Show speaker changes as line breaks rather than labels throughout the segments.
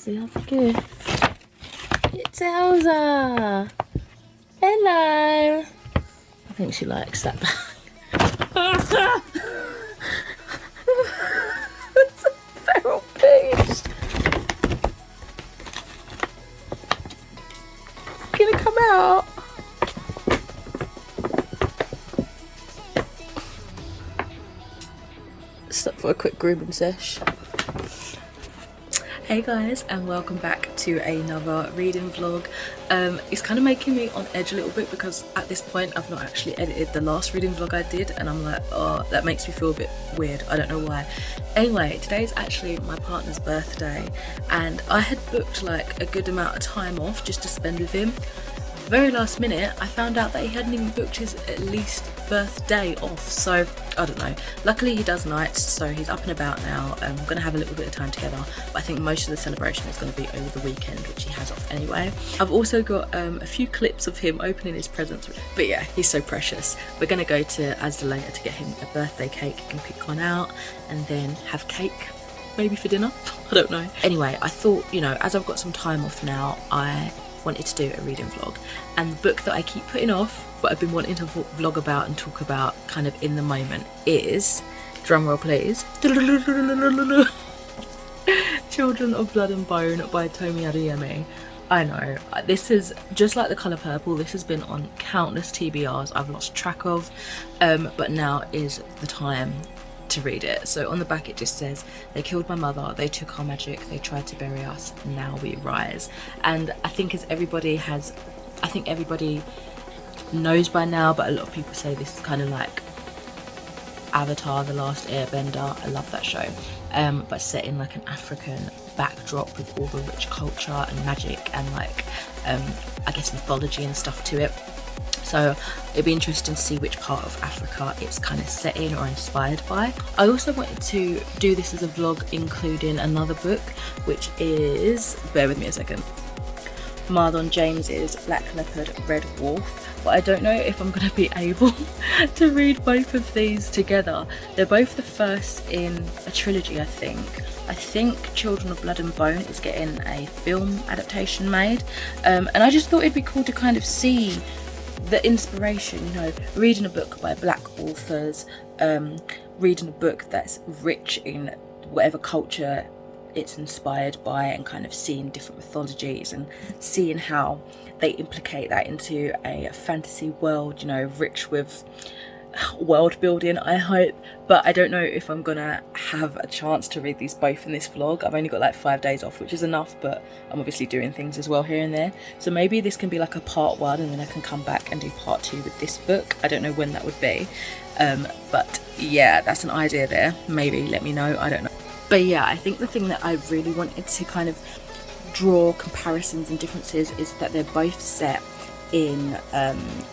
see our gift. It's Elsa. Hello. I think she likes that bag. It's a feral beast. Gonna come out. Stop for a quick grooming sesh. Hey guys, and welcome back to another reading vlog. It's kind of making me on edge a little bit because at this point I've not actually edited the last reading vlog I did, and I'm like, oh, that makes me feel a bit weird. I don't know why. Anyway, today's actually my partner's birthday, and I had booked like a good amount of time off just to spend with him. Very last minute I found out that he hadn't even booked his at least birthday off, so I don't know. Luckily he does nights, so he's up and about now. We're going to have a little bit of time together, but I think most of the celebration is going to be over the weekend, which he has off anyway. I've also got a few clips of him opening his presents, but yeah, he's so precious. We're going to go to Asda later to get him a birthday cake. He can pick one out and then have cake maybe for dinner. I don't know. Anyway, I thought, you know, as I've got some time off now, I wanted to do a reading vlog, and the book that I keep putting off but I've been wanting to vlog about and talk about kind of in the moment is, drumroll please, Children of Blood and Bone by Howdee-haie. I know, this is just like The Colour Purple, this has been on countless TBRs I've lost track of, but now is the time to read it. So on the back it just says, they killed my mother, they took our magic, they tried to bury us, now we rise. And I think everybody knows by now, but a lot of people say this is kind of like Avatar, The Last Airbender. I love that show, but set in like an African backdrop with all the rich culture and magic and like I guess mythology and stuff to it. So it'd be interesting to see which part of Africa it's kind of set in or inspired by. I also wanted to do this as a vlog including another book, which is, bear with me a second, Marlon James's Black Leopard Red Wolf, but I don't know if I'm going to be able to read both of these together. They're both the first in a trilogy, I think. I think Children of Blood and Bone is getting a film adaptation made, and I just thought it'd be cool to kind of see the inspiration, you know, reading a book by black authors, reading a book that's rich in whatever culture it's inspired by, and kind of seeing different mythologies and seeing how they implicate that into a fantasy world, you know, rich with world building, I hope. But I don't know if I'm gonna have a chance to read these both in this vlog. I've only got like 5 days off, which is enough, but I'm obviously doing things as well here and there, so maybe this can be like a part 1 and then I can come back and do part 2 with this book. I don't know when that would be, but yeah, that's an idea there. Maybe let me know, I don't know. But yeah, I think the thing that I really wanted to kind of draw comparisons and differences is that they're both set in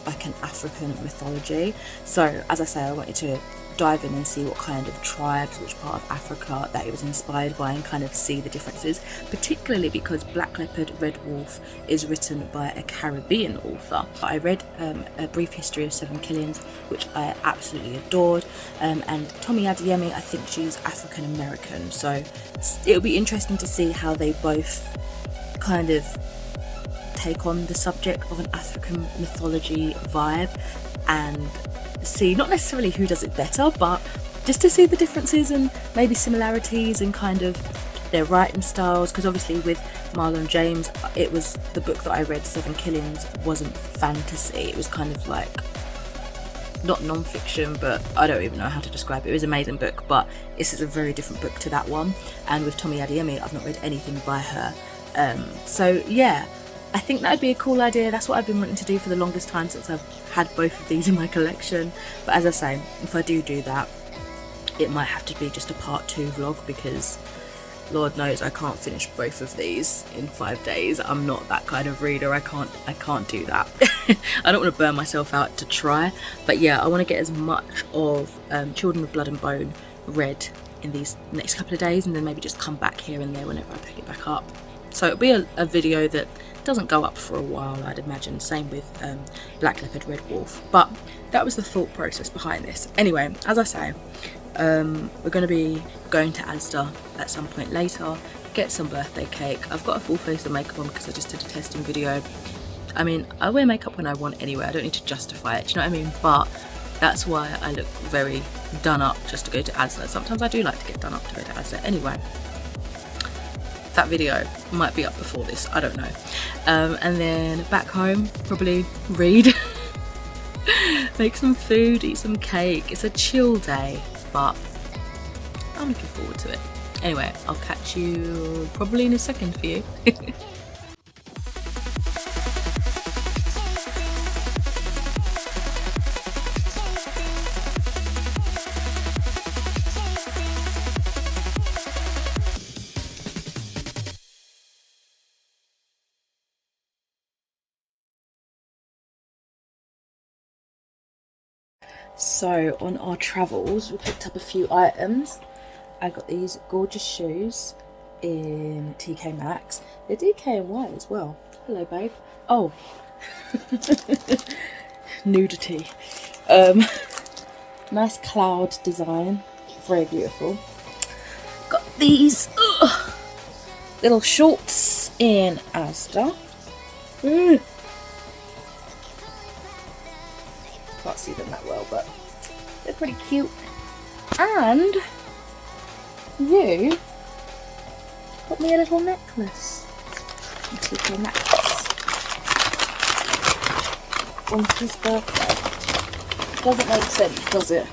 like an African mythology. So as I say, I wanted to dive in and see what kind of tribes, which part of Africa that it was inspired by, and kind of see the differences, particularly because Black Leopard Red Wolf is written by a Caribbean author. I read A Brief History of 7 Killings, which I absolutely adored, and Howdee-haie, I think she's African American, so it'll be interesting to see how they both kind of take on the subject of an African mythology vibe, and see not necessarily who does it better, but just to see the differences and maybe similarities and kind of their writing styles. Because obviously with Marlon James, it was the book that I read, 7 Killings, wasn't fantasy, it was kind of like not non-fiction, but I don't even know how to describe it. It was an amazing book, but this is a very different book to that one. And with Howdee-haie, I've not read anything by her, so yeah, I think that'd be a cool idea. That's what I've been wanting to do for the longest time since I've had both of these in my collection. But as I say, if I do that, it might have to be just a part 2 vlog, because Lord knows I can't finish both of these in 5 days. I'm not that kind of reader. I can't do that. I don't want to burn myself out to try. But yeah, I want to get as much of Children of Blood and Bone read in these next couple of days, and then maybe just come back here and there whenever I pick it back up. So it'll be a video that doesn't go up for a while, I'd imagine. Same with Black Leopard Red Wolf. But that was the thought process behind this. Anyway, as I say, we're going to be going to Asda at some point later, get some birthday cake. I've got a full face of makeup on because I just did a testing video. I mean, I wear makeup when I want anyway. I don't need to justify it, do you know what I mean? But that's why I look very done up just to go to ASDA. Sometimes I do like to get done up to go to ASDA. Anyway, that video might be up before this, I don't know. And then back home, probably read, make some food, eat some cake. It's a chill day, but I'm looking forward to it. Anyway, I'll catch you probably in a second for you. So on our travels, we picked up a few items. I got these gorgeous shoes in TK Maxx. They're DKNY as well. Hello, babe. Oh, nudity. Nice cloud design, very beautiful. Got these little shorts in Asda. Can't see them that well, but they're pretty cute. And you got me a little necklace. A little necklace on his birthday. Doesn't make sense, does it?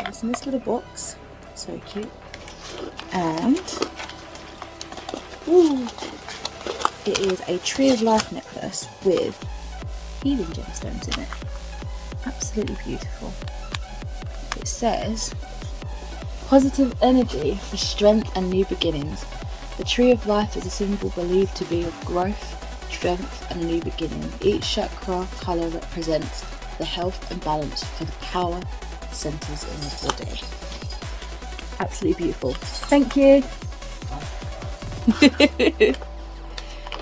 It's in this little box. So cute. And ooh, it is a Tree of Life necklace with healing gemstones in it. Absolutely beautiful. It says, positive energy for strength and new beginnings. The Tree of Life is a symbol believed to be of growth, strength and new beginning. Each chakra colour represents the health and balance for the power centres in the body. Absolutely beautiful. Thank you.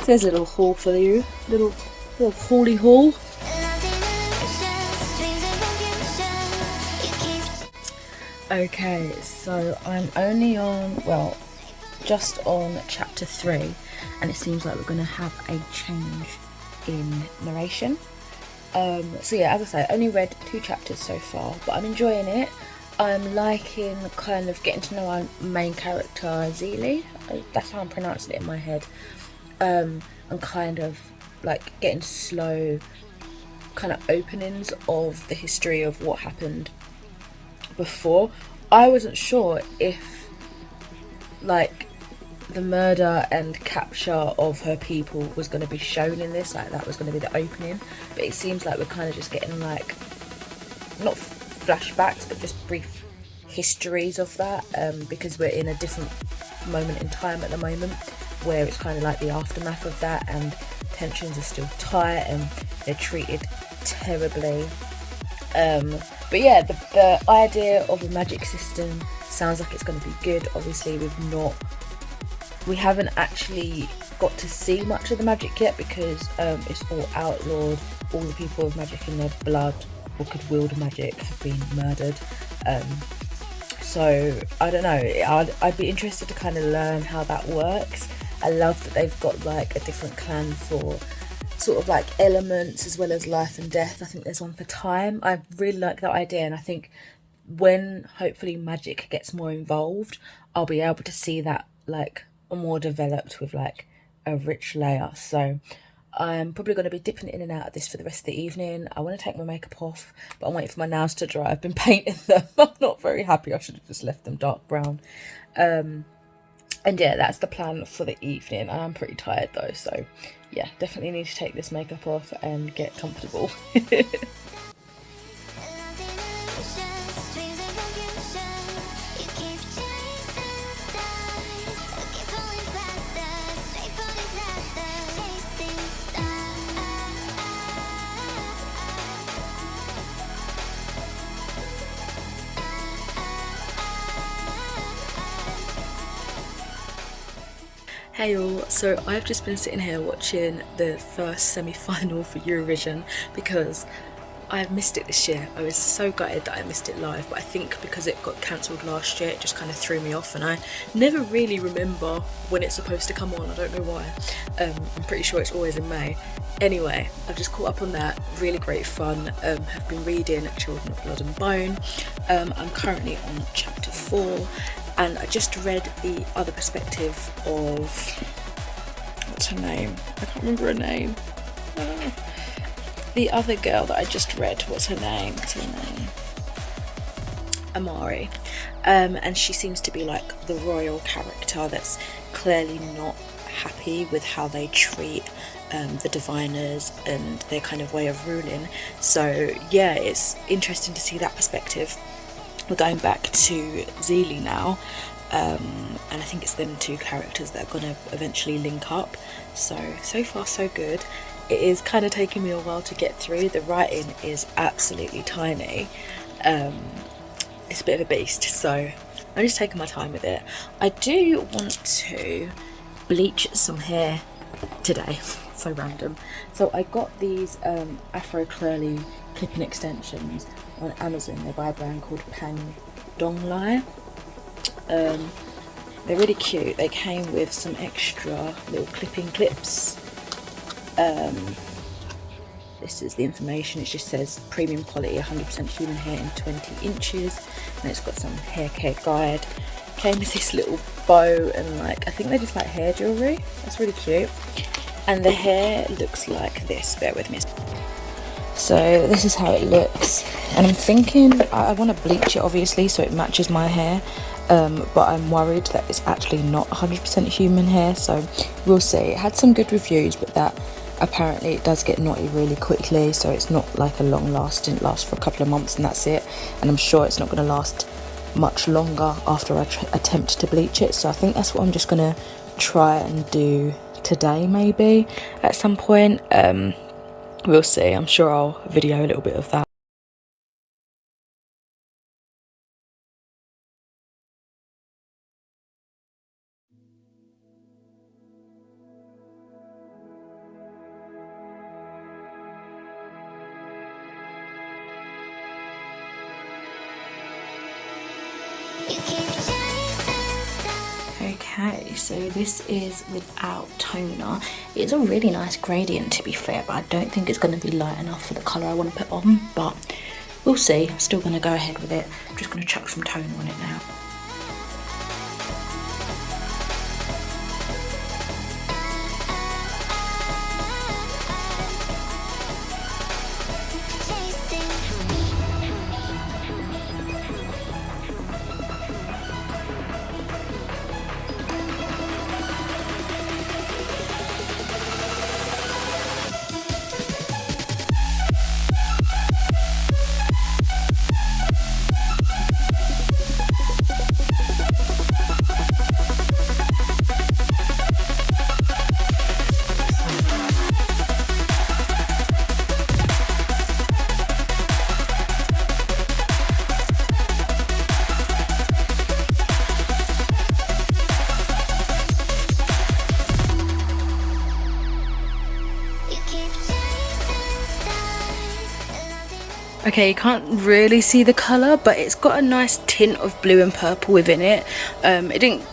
There's a little haul for you. Little hauly haul. Okay, so I'm only on, well, just on chapter 3, and it seems like we're going to have a change in narration. So yeah, as I say, I only read 2 chapters so far, but I'm enjoying it. I'm liking kind of getting to know our main character, Heelys. That's how I'm pronouncing it in my head. And kind of like getting slow kind of openings of the history of what happened before. I wasn't sure if like the murder and capture of her people was going to be shown in this, like that was going to be the opening, but it seems like we're kind of just getting like not flashbacks but just brief histories of that, because we're in a different moment in time at the moment where it's kind of like the aftermath of that, and tensions are still tight and they're treated terribly. But yeah, the idea of a magic system sounds like it's going to be good. Obviously we haven't actually got to see much of the magic yet because it's all outlawed. All the people with magic in their blood or could wield magic have been murdered. So I don't know, I'd be interested to kind of learn how that works. I love that they've got like a different clan for sort of like elements as well as life and death. I think there's one for time. I really like that idea, and I think when hopefully magic gets more involved, I'll be able to see that like more developed with like a rich layer. So I'm probably going to be dipping in and out of this for the rest of the evening. I want to take my makeup off, but I'm waiting for my nails to dry. I've been painting them. I'm not very happy. I should have just left them dark brown. And yeah, that's the plan for the evening. I'm pretty tired though, so yeah, definitely need to take this makeup off and get comfortable. Hey all, so I've just been sitting here watching the first semi-final for Eurovision because I missed it this year. I was so gutted that I missed it live, but I think because it got cancelled last year, it just kind of threw me off, and I never really remember when it's supposed to come on. I don't know why. I'm pretty sure it's always in May. Anyway, I've just caught up on that. Really great fun. Have been reading Children of Blood and Bone. I'm currently on chapter 4, and I just read the other perspective of, what's her name? I can't remember her name. The other girl that I just read, what's her name? Amari. And she seems to be like the royal character that's clearly not happy with how they treat the diviners and their kind of way of ruling. So yeah, it's interesting to see that perspective. We're going back to Zeely now, and I think it's them two characters that are going to eventually link up. So far so good. It is kind of taking me a while to get through. The writing is absolutely tiny. It's a bit of a beast, so I'm just taking my time with it. I do want to bleach some hair today. So random. So I got these Afro Curly clipping extensions on Amazon. They're by a brand called Pangdonglai. They're really cute. They came with some extra little clipping clips. This is the information. It just says premium quality, 100% human hair in 20 inches, and it's got some hair care guide. Came with this little bow and like, I think they're just like hair jewellery. That's really cute. And the hair looks like this. Bear with me. So this is how it looks, and I'm thinking I want to bleach it obviously so it matches my hair, but I'm worried that it's actually not 100% human hair, so we'll see. It had some good reviews, but that apparently it does get knotty really quickly, so it's not like a long lasting. It lasts for a couple of months and that's it, and I'm sure it's not going to last much longer after I attempt to bleach it. So I think that's what I'm just going to try and do today, maybe at some point. We'll see. I'm sure I'll video a little bit of that. Okay, so this is without toner. It's a really nice gradient to be fair, but I don't think it's going to be light enough for the colour I want to put on, but we'll see. I'm still going to go ahead with it. I'm just going to chuck some toner on it now. Okay, you can't really see the colour, but it's got a nice tint of blue and purple within it. It didn't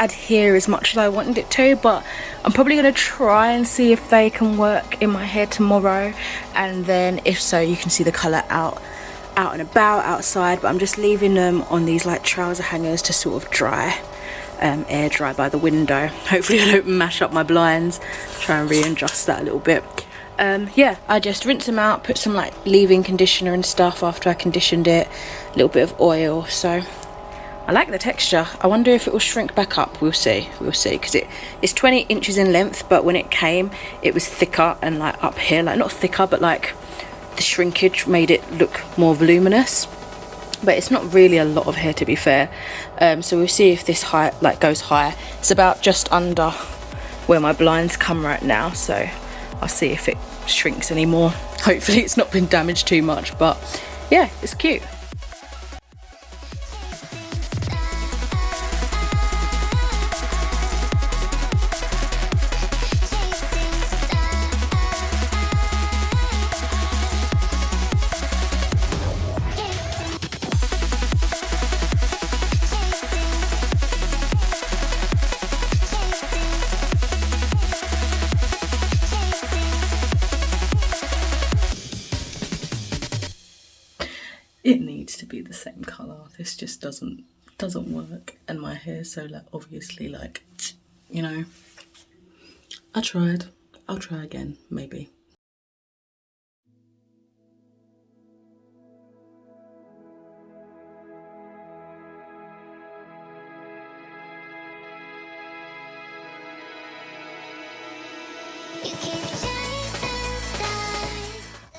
adhere as much as I wanted it to, but I'm probably going to try and see if they can work in my hair tomorrow, and then if so, you can see the colour out and about outside. But I'm just leaving them on these like trouser hangers to sort of dry, air dry by the window. Hopefully I don't mash up my blinds. Try and readjust that a little bit. Yeah, I just rinse them out, put some like leave-in conditioner and stuff after I conditioned it, a little bit of oil. So I like the texture. I wonder if it will shrink back up. We'll see, because it's 20 inches in length, but when it came it was thicker and like up here, like not thicker, but like the shrinkage made it look more voluminous. But it's not really a lot of hair, to be fair. So we'll see if this goes high. It's about just under where my blinds come right now, so I'll see if it shrinks anymore. Hopefully it's not been damaged too much, but yeah, it's cute.
be the same colour. This just doesn't work, and my hair's so like obviously like, you know. I tried. I'll try again, maybe.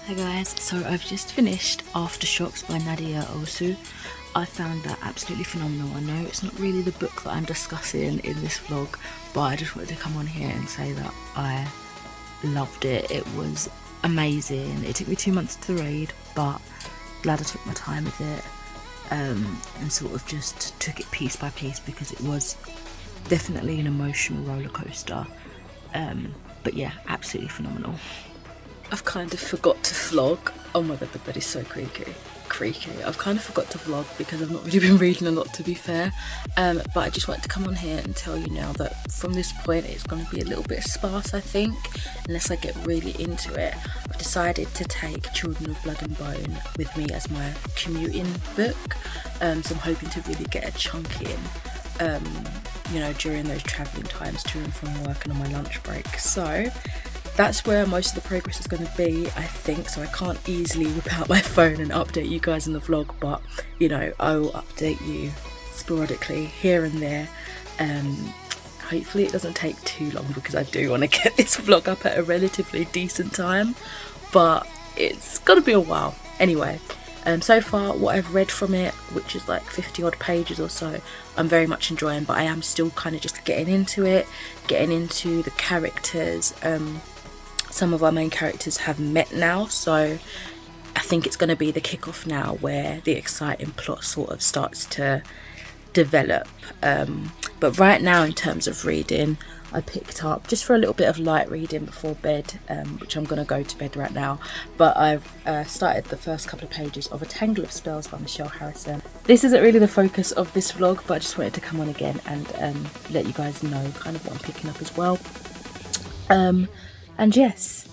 Hi guys, so I've just finished Aftershocks by Nadia Osu. I found that absolutely phenomenal. I know it's not really the book that I'm discussing in this vlog, but I just wanted to come on here and say that I loved it. It was amazing. It took me 2 months to read, but glad I took my time with it, and sort of just took it piece by piece, because it was definitely an emotional roller coaster. But yeah, absolutely phenomenal.
I've kind of forgot to vlog. Oh my god, the bed is so creaky. I've kind of forgot to vlog because I've not really been reading a lot, to be fair. But I just wanted to come on here and tell you now that from this point it's going to be a little bit sparse, I think, unless I get really into it. I've decided to take Children of Blood and Bone with me as my commuting book. So I'm hoping to really get a chunk in, you know, during those travelling times to and from work and on my lunch break. So that's where most of the progress is going to be, I think, so I can't easily whip out my phone and update you guys in the vlog, but, you know, I will update you sporadically here and there. Hopefully it doesn't take too long, because I do want to get this vlog up at a relatively decent time, but it's got to be a while. Anyway, so far what I've read from it, which is like 50 odd pages or so, I'm very much enjoying, but I am still kind of just getting into it, getting into the characters. Some of our main characters have met now, so I think it's going to be the kickoff now where the exciting plot sort of starts to develop. But right now, in terms of reading, I picked up, just for a little bit of light reading before bed, which I'm going to go to bed right now, but I've started the first couple of pages of A Tangle of Spells by Michelle Harrison. This isn't really the focus of this vlog, but I just wanted to come on again and let you guys know kind of what I'm picking up as well. And yes,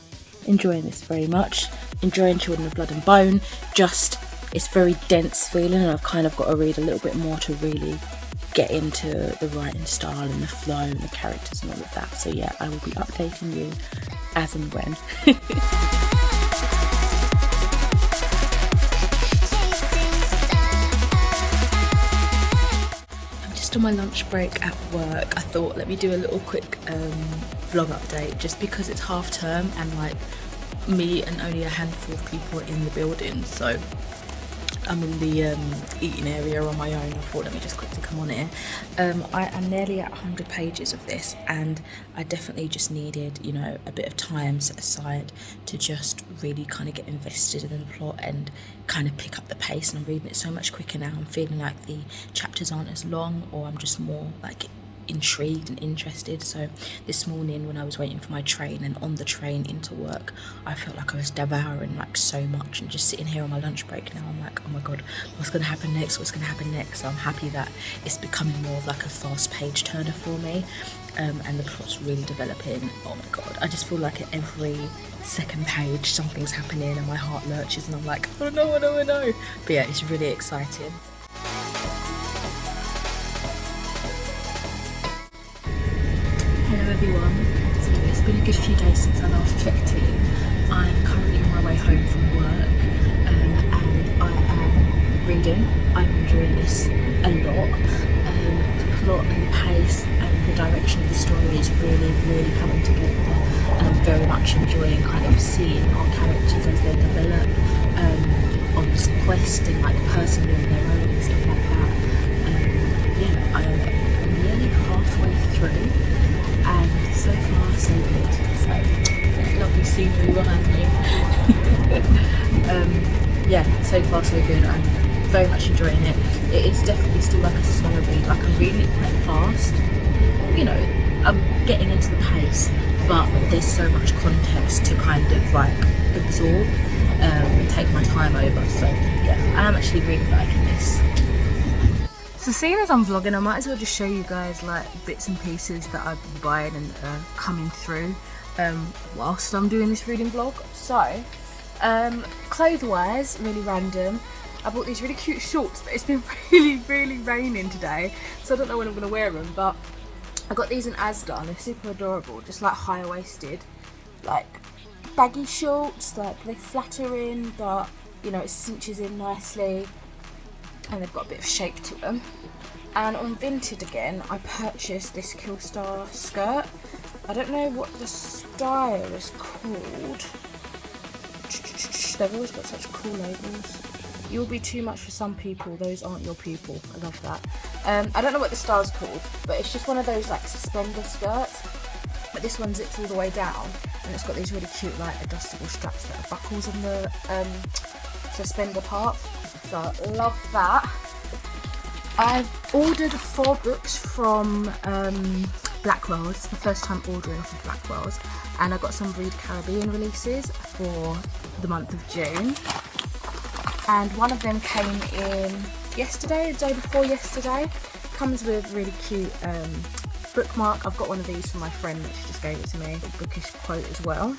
enjoying this very much. Enjoying Children of Blood and Bone. Just, it's very dense feeling, and I've kind of got to read a little bit more to really get into the writing style and the flow and the characters and all of that. So yeah, I will be updating you as and when. On my lunch break at work, I thought let me do a little quick vlog update, just because it's half term and like me and only a handful of people are in the building, so I'm in the eating area on my own. I thought let me just quickly come on here. I am nearly at 100 pages of this, and I definitely just needed, you know, a bit of time set aside to just really kind of get invested in the plot and kind of pick up the pace. And I'm reading it so much quicker now. I'm feeling like the chapters aren't as long, or I'm just more like intrigued and interested. So this morning when I was waiting for my train and on the train into work, I felt like I was devouring like so much, and just sitting here on my lunch break now, I'm like, oh my god, what's going to happen next, what's going to happen next? So I'm happy that it's becoming more of like a fast page turner for me, and the plot's really developing. Oh my god, I just feel like at every second page something's happening and my heart lurches and I'm like, oh no, oh no, oh no. But yeah, it's really exciting. Hello everyone, so it's been a good few days since I last checked in. I'm currently on my way home from work, and I am reading. I'm enjoying this a lot. The plot and the pace and the direction of the story is really coming together, and I'm very much enjoying kind of seeing our characters as they develop on this quest and like personally on their own and stuff like that. Yeah, I am nearly halfway through, and so far so good. So yeah, lovely scenery behind me. Yeah, so far so good. I'm very much enjoying it. It is definitely still like a slow read. Like I'm reading it quite fast. You know, I'm getting into the pace, but there's so much context to kind of like absorb and take my time over. So yeah, I am actually really liking this. So seeing as I'm vlogging, I might as well just show you guys like bits and pieces that I've been buying and coming through whilst I'm doing this reading vlog. So clothes wise, really random, I bought these really cute shorts, but it's been really raining today, so I don't know when I'm going to wear them, but I got these in Asda and they're super adorable, just like high-waisted, like baggy shorts, like they flatter in, but you know, it cinches in nicely, and they've got a bit of shape to them. And on Vinted again, I purchased this Killstar skirt. I don't know what the style is called. They've always got such cool labels. You'll be too much for some people, those aren't your people. I love that. I don't know what the style's called, but it's just one of those like suspender skirts. But this one zips all the way down, and it's got these really cute like adjustable straps that are buckles on the suspender part. So I love that. I've ordered 4 books from Blackwell. It's the first time ordering off of Blackwell's, and I got some Read Caribbean releases for the month of June, and one of them came in yesterday, the day before yesterday. Comes with really cute bookmark. I've got one of these from my friend that she just gave it to me, a bookish quote as well.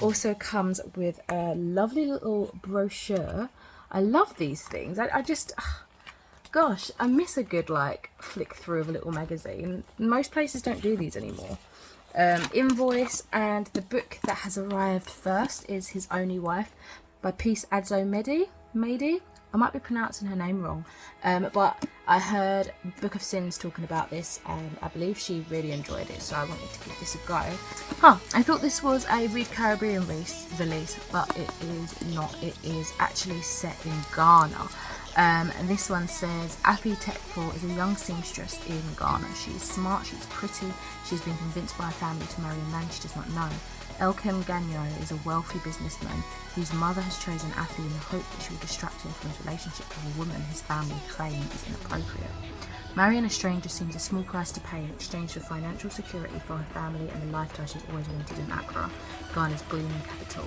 Also comes with a lovely little brochure. I love these things. I just, gosh, I miss a good like flick through of a little magazine. Most places don't do these anymore. Invoice, and the book that has arrived first is His Only Wife by PeaceAndCookies. I might be pronouncing her name wrong, but I heard Book of Sins talking about this, and I believe she really enjoyed it, so I wanted to give this a go. I thought this was a Read Caribbean release, but it is not. It is actually set in Ghana. And this one says, Afi Tekfo is a young seamstress in Ghana. She is smart, she's pretty, she's been convinced by her family to marry a man she does not know. Elkem Ganyo is a wealthy businessman whose mother has chosen Afi in the hope that she will distract him from his relationship with a woman his family claim is inappropriate. Marrying a stranger seems a small price to pay in exchange for financial security for her family and the lifestyle she's always wanted in Accra, Ghana's gleaming capital,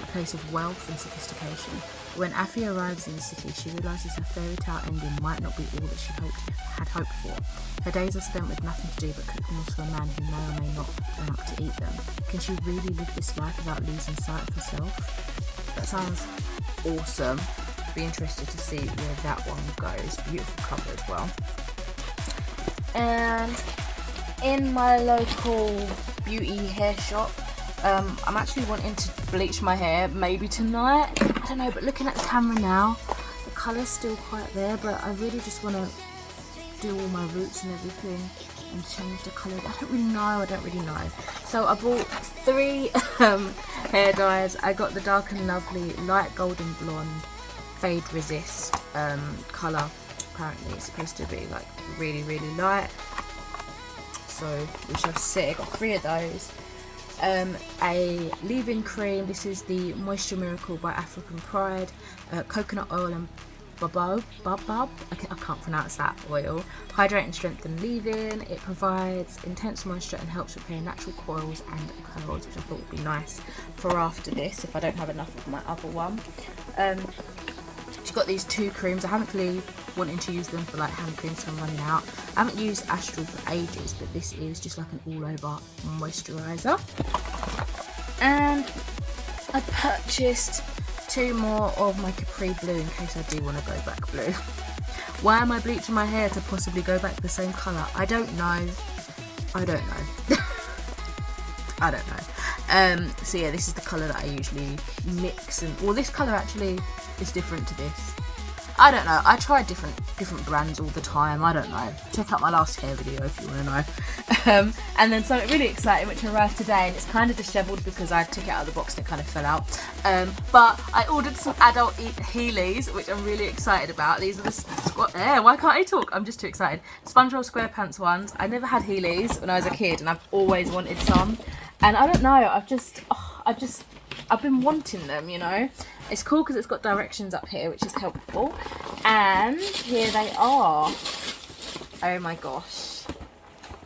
a place of wealth and sophistication. When Afi arrives in the city, she realises her fairy tale ending might not be all that she had hoped for. Her days are spent with nothing to do but cook meals for a man who may or may not turn up to eat them. Can she really live this life without losing sight of herself? That sounds awesome. Be interested to see where that one goes. Beautiful cover as well. And in my local beauty hair shop, I'm actually wanting to bleach my hair maybe tonight. I don't know, but looking at the camera now, the colour's still quite there, but I really just want to do all my roots and everything and change the colour. I don't really know. So I bought 3 hair dyes. I got the Dark and Lovely Light Golden Blonde Fade Resist colour. Apparently it's supposed to be like really light, so we shall see. I got 3 of those. A leave-in cream. This is the Moisture Miracle by African Pride. Coconut oil and babab. I can't pronounce that oil. Hydrate and strengthen leave-in. It provides intense moisture and helps repair natural coils and curls, which I thought would be nice for after this if I don't have enough of my other one. She's got these 2 creams. I haven't really wanted to use them for like hand creams, so I'm running out. I haven't used Astral for ages, but this is just like an all-over moisturiser. And I purchased 2 more of my Capri Blue in case I do want to go back blue. Why am I bleaching my hair to possibly go back to the same colour? I don't know. I don't know. So yeah, this is the colour that I usually mix, and well, this colour actually is different to this. I don't know. I try different brands all the time. I don't know. Check out my last hair video if you want to know. And then something really exciting which arrived today, and it's kind of dishevelled because I took it out of the box and it kind of fell out. But I ordered some adult Heelys, which I'm really excited about. These are the why can't I talk? I'm just too excited. SpongeBob SquarePants ones. I never had Heelys when I was a kid, and I've always wanted some. And I don't know. I've been wanting them, you know. It's cool because it's got directions up here, which is helpful. And here they are. Oh my gosh.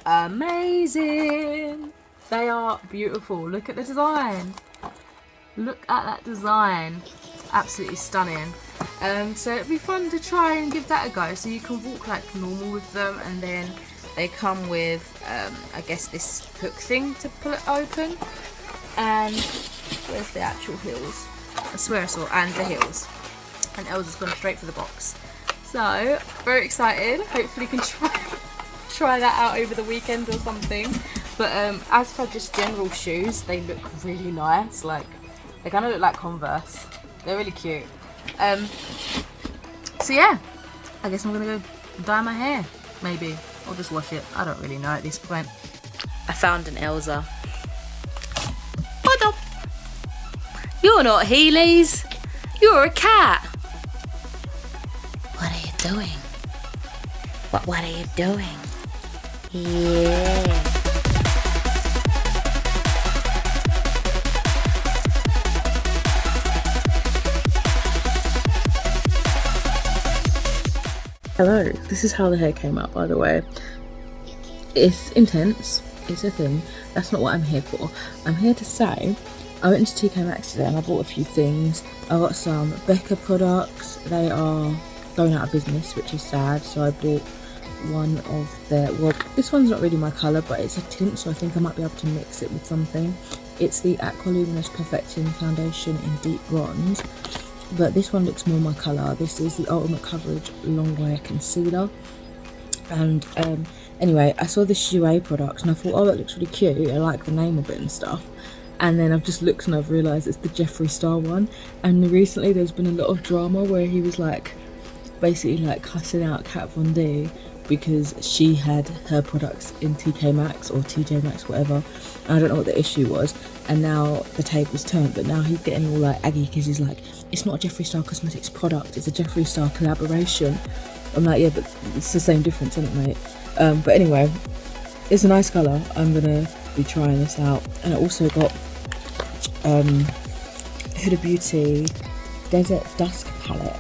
Amazing. They are beautiful. Look at the design. Look at that design. Absolutely stunning. So it'd be fun to try and give that a go. So you can walk like normal with them, and then they come with, I guess, this hook thing to pull it open. And where's the actual heels? I swear I saw, and the heels.
and Elsa's gone straight for the box. So very excited. Hopefully can try that out over the weekend or something. But as for just general shoes, they look really nice. Like, they kind of look like Converse. They're really cute. So yeah, I guess I'm gonna go dye my hair, maybe, or just wash it. I don't really know at this point. I found an Elsa. What the? You're not Heelys. You're a cat. What are you doing? What are you doing? Yeah. Hello, this is how the hair came out, by the way. It's intense, it's a thing. That's not what I'm here for. I'm here to say, I went into TK Maxx today and I bought a few things. I got some Becca products. They are going out of business, which is sad. So I bought one of their, well, this one's not really my colour, but it's a tint, so I think I might be able to mix it with something. It's the Aqua Luminous Perfecting Foundation in Deep Bronze. But this one looks more my colour. This is the Ultimate Coverage Long Wear Concealer. And anyway, I saw this Howdee-haie product and I thought, oh, that looks really cute. I like the name of it and stuff. And then I've just looked and I've realised it's the Jeffree Star one. And recently there's been a lot of drama where he was like, basically like cussing out Kat Von D because she had her products in TK Maxx or TJ Maxx, whatever. And I don't know what the issue was. And now the table's turned, but now he's getting all like aggy because he's like, it's not a Jeffree Star Cosmetics product, it's a Jeffree Star collaboration. I'm like, yeah, but it's the same difference, isn't it, mate? But anyway, it's a nice colour. I'm gonna be trying this out. And I also got Huda Beauty Desert Dusk palette.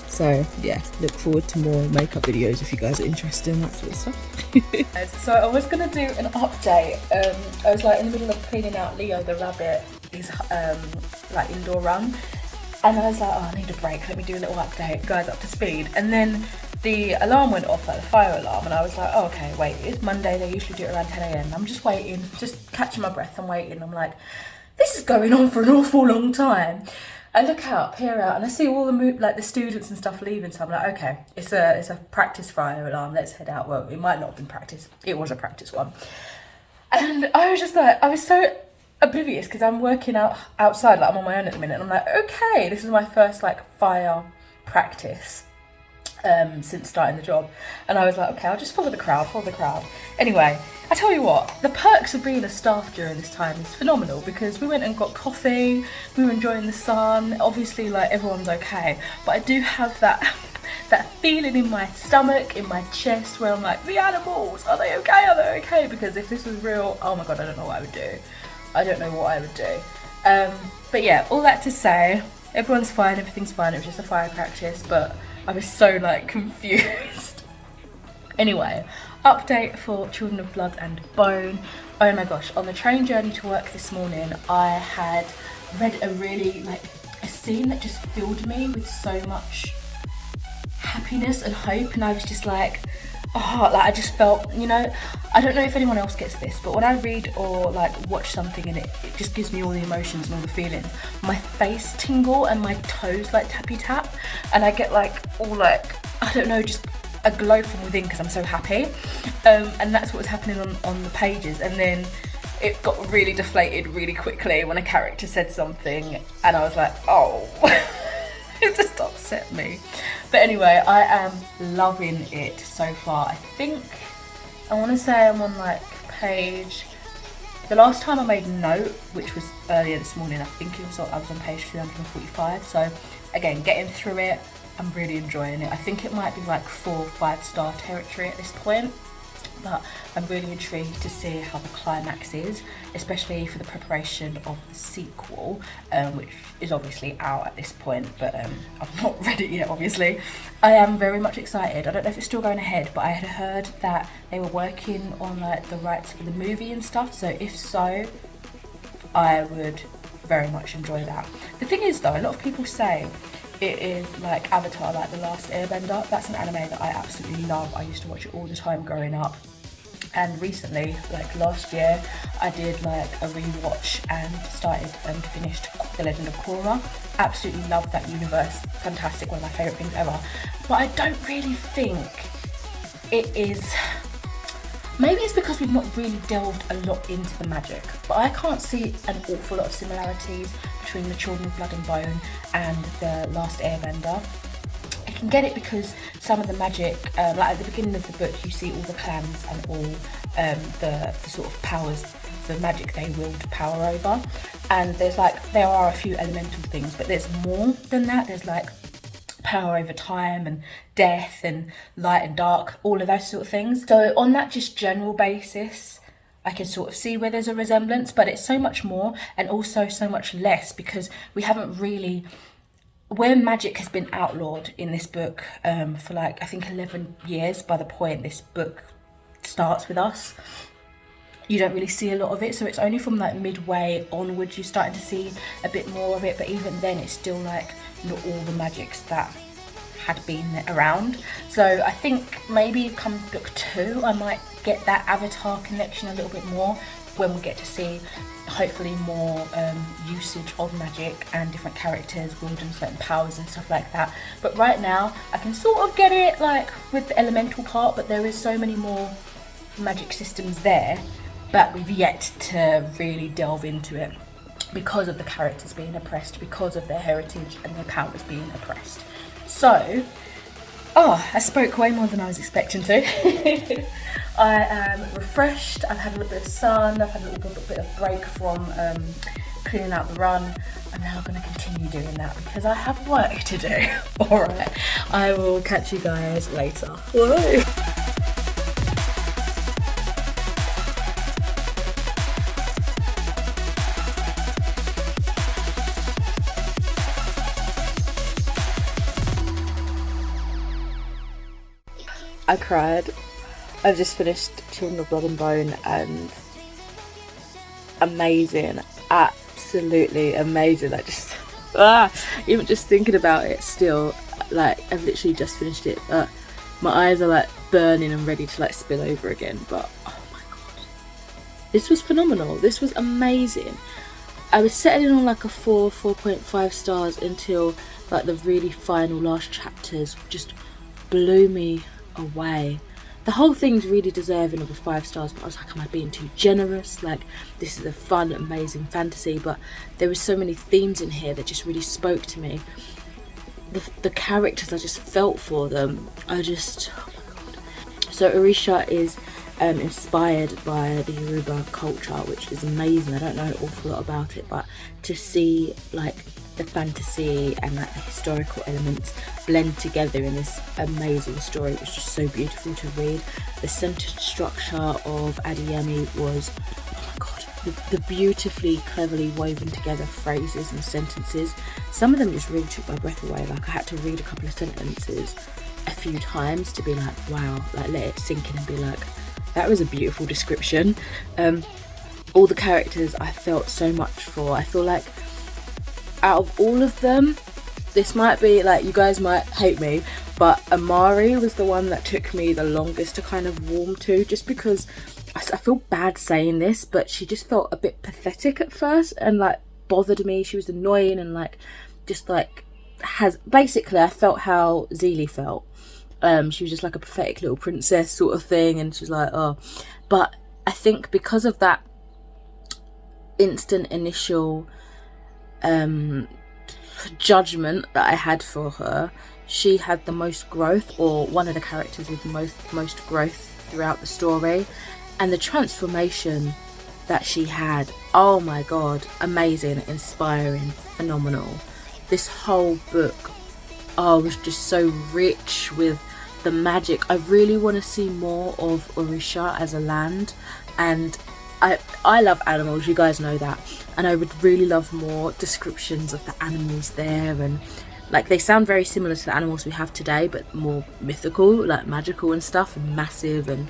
So yeah, look forward to more makeup videos if you guys are interested in that sort of stuff. So I was gonna do an update. I was like in the middle of cleaning out Leo the rabbit, his like indoor run, and I was like, oh, I need a break, let me do a little update, guys, up to speed. And then the alarm went off, like the fire alarm, and I was like, oh, okay, wait, it's Monday, they usually do it around 10 AM. I'm just waiting, just catching my breath and waiting. I'm like, this is going on for an awful long time. I look out, peer out, and I see all the like the students and stuff leaving. So I'm like, okay, it's a practice fire alarm. Let's head out. Well, it might not have been practice. It was a practice one. And I was just like, I was so oblivious because I'm working outside. Like I'm on my own at the minute. And I'm like, okay, this is my first like fire practice since starting the job. And I was like, okay, I'll just follow the crowd. Anyway, I tell you what, the perks of being a staff during this time is phenomenal because we went and got coffee, we were enjoying the sun, obviously like everyone's okay, but I do have that feeling in my stomach, in my chest where I'm like, the animals, are they okay, because if this was real, oh my god, I don't know what I would do. But yeah, all that to say, everyone's fine, everything's fine, it was just a fire practice, but I was so like confused. Anyway, update for Children of Blood and Bone. Oh my gosh, on the train journey to work this morning, I had read a scene that just filled me with so much happiness and hope, and I was just like, oh, like I just felt, you know, I don't know if anyone else gets this, but when I read or like watch something and it just gives me all the emotions and all the feelings, my face tingle and my toes like tappy tap, and I get like all like, I don't know, just a glow from within because I'm so happy, and that's what was happening on the pages. And then it got really deflated really quickly when a character said something and I was like, oh, it just upset me. But anyway, I am loving it so far. I want to say I'm on like page, the last time I made a note, which was earlier this morning, I think I was on page 345. So again, getting through it, I'm really enjoying it. I think it might be like 4 or 5 star territory at this point, but I'm really intrigued to see how the climax is, especially for the preparation of the sequel, which is obviously out at this point, but I've not read it yet, obviously. I am very much excited. I don't know if it's still going ahead, but I had heard that they were working on like the rights for the movie and stuff, so if so, I would very much enjoy that. The thing is though, a lot of people say it is like Avatar, like The Last Airbender. That's an anime that I absolutely love. I used to watch it all the time growing up. And recently, like last year, I did like a rewatch and started and finished The Legend of Korra. Absolutely love that universe, fantastic, one of my favourite things ever. But I don't really think it is, maybe it's because we've not really delved a lot into the magic, but I can't see an awful lot of similarities between The Children of Blood and Bone and The Last Airbender. I can get it because some of the magic, like at the beginning of the book, you see all the clans and all the sort of powers, the magic they wield power over. And there's like, there are a few elemental things, but there's more than that. There's like power over time and death and light and dark, all of those sort of things. So on that just general basis, I can sort of see where there's a resemblance, but it's so much more and also so much less because we haven't really, where magic has been outlawed in this book for like, I think 11 years by the point this book starts with us, you don't really see a lot of it. So it's only from like midway onwards you're starting to see a bit more of it, but even then it's still like not all the magics that had been around. So I think maybe come book 2 I might get that Avatar connection a little bit more when we get to see hopefully more usage of magic and different characters wielding certain powers and stuff like that. But right now I can sort of get it like with the elemental part, but there is so many more magic systems there but we've yet to really delve into it because of the characters being oppressed, because of their heritage and their powers being oppressed. So, I spoke way more than I was expecting to. I am refreshed, I've had a little bit of sun, I've had a little bit of break from cleaning out the run. I'm now going to continue doing that because I have work to do. Alright, I will catch you guys later. Whoa. I cried. I've just finished Children of Blood and Bone and amazing, absolutely amazing. I just, even just thinking about it still, like I've literally just finished it, but my eyes are like burning and ready to like spill over again. But oh my god, this was phenomenal. This was amazing. I was settling on like a 4.5 stars until like the really final last chapters just blew me away. The whole thing's really deserving of a 5 stars, but I was like, am I being too generous? Like, this is a fun, amazing fantasy, but there were so many themes in here that just really spoke to me. The characters, I just felt for them. I just, oh my god. So Orisha is inspired by the Yoruba culture, which is amazing. I don't know an awful lot about it, but to see like the fantasy and like the historical elements blend together in this amazing story, it was just so beautiful to read. The sentence structure of Howdee-haie was, oh my god, the beautifully cleverly woven together phrases and sentences. Some of them just really took my breath away. Like I had to read a couple of sentences a few times to be like, wow, like let it sink in and be like, that was a beautiful description. All the characters I felt so much for. I feel like out of all of them, this might be like, you guys might hate me, but Amari was the one that took me the longest to kind of warm to, just because I feel bad saying this, but she just felt a bit pathetic at first and like bothered me. She was annoying and like just like basically I felt how Zeely felt. She was just like a pathetic little princess sort of thing, and she's like, oh. But I think because of that instant initial judgment that I had for her, she had the most growth, or one of the characters with most growth throughout the story. And the transformation that she had, oh my god, amazing, inspiring, phenomenal. This whole book was just so rich with the magic. I really want to see more of Orisha as a land, and I love animals, you guys know that, and I would really love more descriptions of the animals there, and like they sound very similar to the animals we have today, but more mythical, like magical and stuff, and massive, and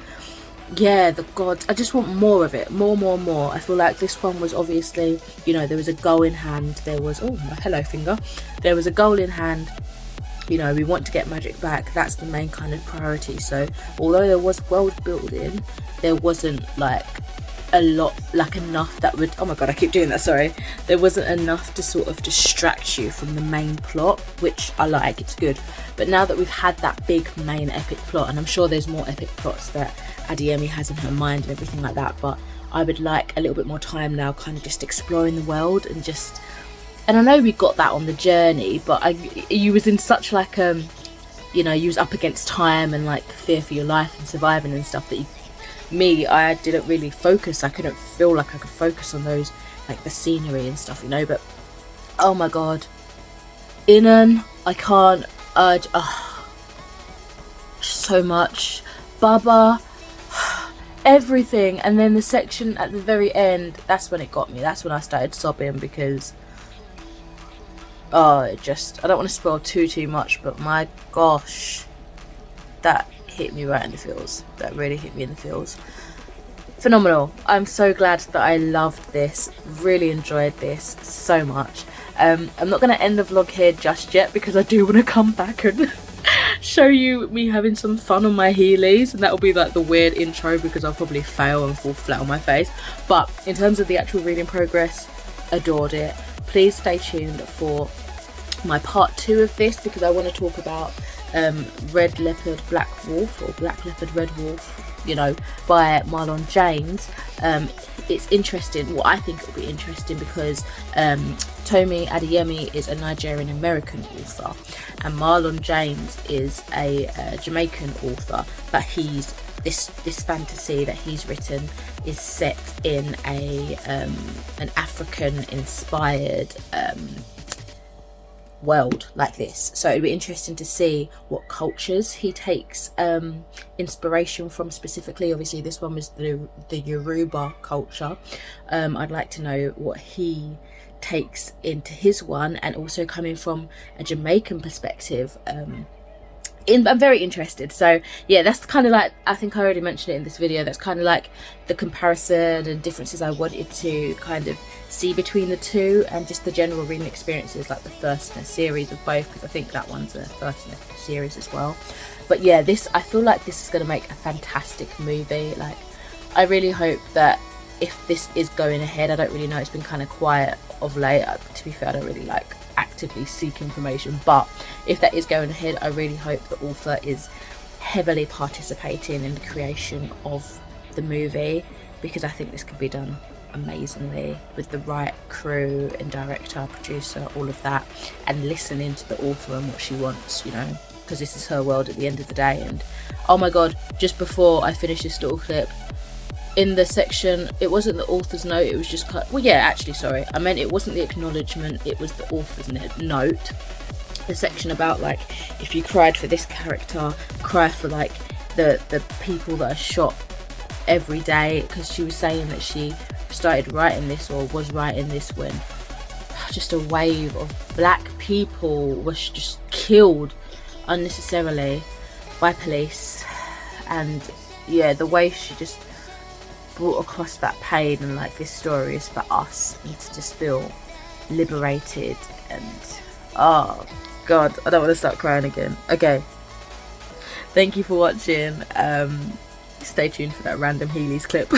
yeah, the gods. I just want more of it, more. I feel like this one was obviously, you know, there was a goal in hand, there was, oh, my hello finger, there was a goal in hand, you know, we want to get magic back. That's the main kind of priority. So although there was world building, there wasn't like a lot, like enough that would, oh my god, I keep doing that, sorry, there wasn't enough to sort of distract you from the main plot, which I like, it's good. But now that we've had that big main epic plot, and I'm sure there's more epic plots that Howdee-haie has in her mind and everything like that, but I would like a little bit more time now, kind of just exploring the world and just, and I know we got that on the journey, but you was in such like you know, you was up against time and like fear for your life and surviving and stuff, that I didn't really focus. I couldn't feel like I could focus on those, like the scenery and stuff, you know. But oh my god, Inan, I can't urge so much. Baba, everything. And then the section at the very end, that's when it got me. That's when I started sobbing, because it just, I don't want to spoil too much, but my gosh, that hit me right in the feels. That really hit me in the feels. Phenomenal. I'm so glad that I loved this, really enjoyed this so much. I'm not going to end the vlog here just yet, because I do want to come back and show you me having some fun on my Heelys, and that will be like the weird intro, because I'll probably fail and fall flat on my face. But in terms of the actual reading progress, adored it. Please stay tuned for my part 2 of this, because I want to talk about Red Leopard Black Wolf, or Black Leopard Red Wolf, you know, by Marlon James. It's interesting. Well, I think it'll be interesting because Tomi Adeyemi is a Nigerian American author, and Marlon James is a Jamaican author, but he's this fantasy that he's written is set in a an African inspired world like this. So it'd be interesting to see what cultures he takes inspiration from specifically. Obviously this one was the Yoruba culture. I'd like to know what he takes into his one, and also coming from a Jamaican perspective. I'm very interested. So yeah, that's kind of like, I think I already mentioned it in this video, that's kind of like the comparison and differences I wanted to kind of see between the two, and just the general reading experiences, like the first in a series of both, because I think that one's a first in a series as well. But yeah, this, I feel like this is going to make a fantastic movie. Like, I really hope that if this is going ahead, I don't really know, it's been kind of quiet of late, to be fair, I don't really like actively seek information, but if that is going ahead, I really hope the author is heavily participating in the creation of the movie, because I think this could be done amazingly with the right crew and director, producer, all of that, and listening to the author and what she wants, you know, because this is her world at the end of the day. And oh my god, just before I finish this little clip, in the section, it wasn't the author's note, it was just, well yeah, actually sorry, I meant it wasn't the acknowledgement, it was the author's note. The section about like, if you cried for this character, cry for like the people that are shot every day, because she was saying that she started writing this, or was writing this, when just a wave of black people was just killed unnecessarily by police. And yeah, the way she just brought across that pain, and like, this story is for us, and to just feel liberated. And oh god, I don't want to start crying again. Okay, thank you for watching. Stay tuned for that random Heelys clip.